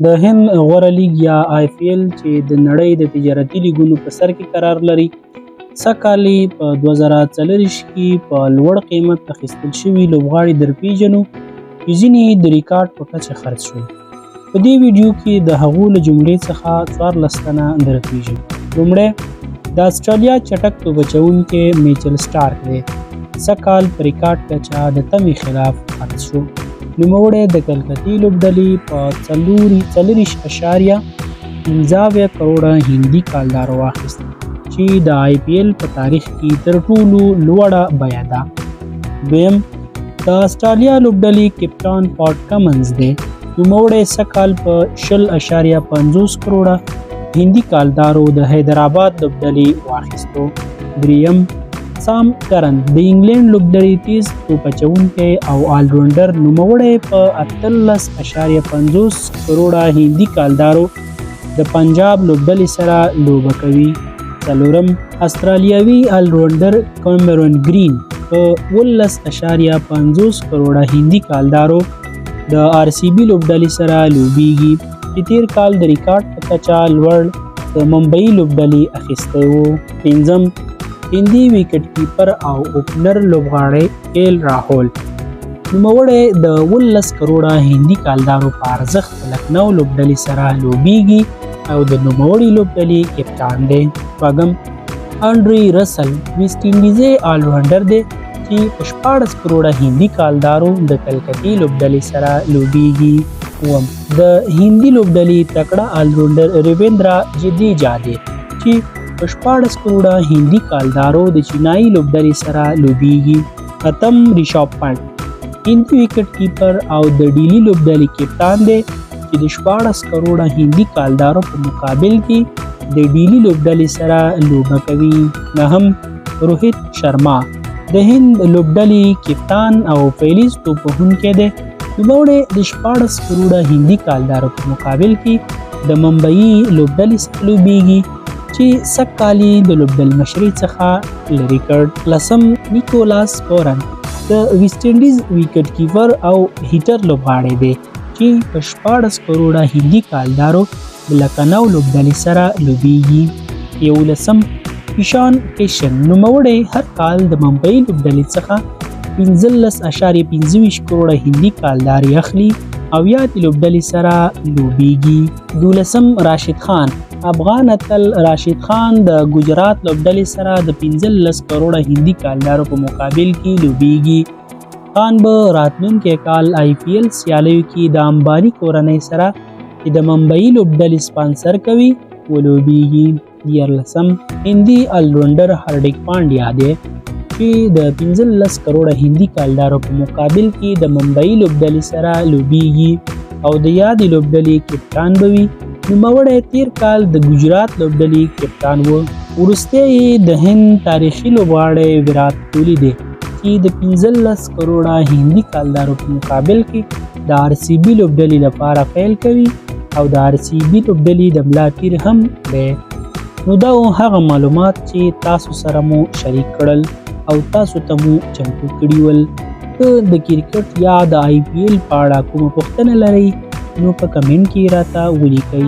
د هند غوره لیګ یا IPL چې د نړۍ د تجارتي لیګونو په سر کې قرار لري، سږکال یې په 2024 کې په لوړ قیمت اخیستل شوي لوبغاړي درپېژنو چې ځینې یې د ریکارډ په کچه خرڅ شول. په دې ویډیو کې د هغو له جملې څخه 14 تنه درپېژنو. لومړی د اسټرالیا چټک توپ اچوونکی میچل سټارک دی. سږکال په ریکارډ کچه د تمې خلاف خرڅ شو. نوموړی د کلکتې لوبډلې په 4.15 کروړه هندي کالدار واخیست چې د IPL په تاریخ کې تر ټولو لوړه بیه ده. دویم د اسټرالیا لوبډلې کپتان پاټ کمنز دی. نوموړی سږکال په 0.50 کروړه هندي کالدارو د حیدرآباد لوبډلې واخیستو. دریم سام کرن د انګلند لوبډلې تیز توپ اچوونکی او آلراونډر نوموړی په 18.50 کروړه هندي کالدارو د پنجاب لوبډلې سره لوبه کوي. څلورم استرالیاوي آلراونډر کیمرون ګرین په 19.50 کروړه هندي کالدارو د RCB لوبډلې سره لوبیږي چې تیر کال د ریکارډ په کچه لوړ د ممبئی لوبډلې اخیستی و. پنځم هندي ویکټ کیپر او اوپنر لوبغاړی KL راهول نوموړی د 19 کروړه هندي کالدارو په ارزښت د لکھنؤ لوبډلې سره لوبیږي او د نوموړي لوبډلې کپتان دی. شپږم انډري رسل ویسټ انډیزي آلراونډر دی چې په 14 کروړه هندي کالدارو د کلکتې لوبډلې سره لوبیږي. اووم د هندي لوبډلې تکړه آلراونډر رویندرا جډیجا دی چې په 14 کروړه هندي کالدارو د چینایي لوبډلې سره لوبیږي. اتم ریشاب پنت هندي ویکټ کیپر او د ډیلی لوبډلې کپتان دی چې د 14 کروړه هندي کالدارو په مقابل کې د ډیلی لوبډلې سره لوبه کوي. نهم روهیت شرما د هند لوبډلې کپتان او پیلیز توپ وهونکی دی. نوموړی د 14 کروړه هندي کالدارو په مقابل کې د ممبئی لوبډلې سره لوبیږي چې سږکال د لوبډل مشرۍ څخه لرې کړ. لسم نیکولاس پورن د ویسټ انډیز ویکټ کیپر او هیټر لوبغاړی دی چې په 14 کروړه هندي کالدارو د لکھنؤ لوبډلې سره لوبیږي. 11 ایشان کشن نوموړی هر کال د ممبئی لوبډلې څخه 15.25 کروړه هندي کالدار اخلي او یا د لوبډلې سره لوبیږي. 12 راشد خان افغان اتل راشد خان د ګجرات لوبډلې سره د 15 کروړه هندي کالدارو په مقابل کې لوبیږي. خان به راتلونکی کال IPL سیالیو کې د امبانی کورنۍ سره چې د ممبئی لوبډلې سپانسر کوي ولوبیږي. 14 هندي آلراونډر هاردیک پانډیا دی چې د 15 کروړه هندي کالدارو په مقابل کې د ممبئی لوبډلې سره لوبیږي او د یادې لوبډلې کپتان به وي. نوموړی تیر کال د ګجرات لوبډلې کپتان و. وروستی یې د هند تاریخي لوبغاړی ویرات کوهلي دی چې د 15 کروړه هندي کالدارو په مقابل کې د RCB لوبډلې لپاره پیل کوي او د RCB لوبډلې د ملا تیر هم دی. نو دا هغه معلومات چې تاسو سره مو شریک کړل او تاسو ته مو چمتو کړي ول. که د کرکټ یا د IPL په اړه کومه پوښتنه لرئ نو په کمنټ کې راته ولیکئ.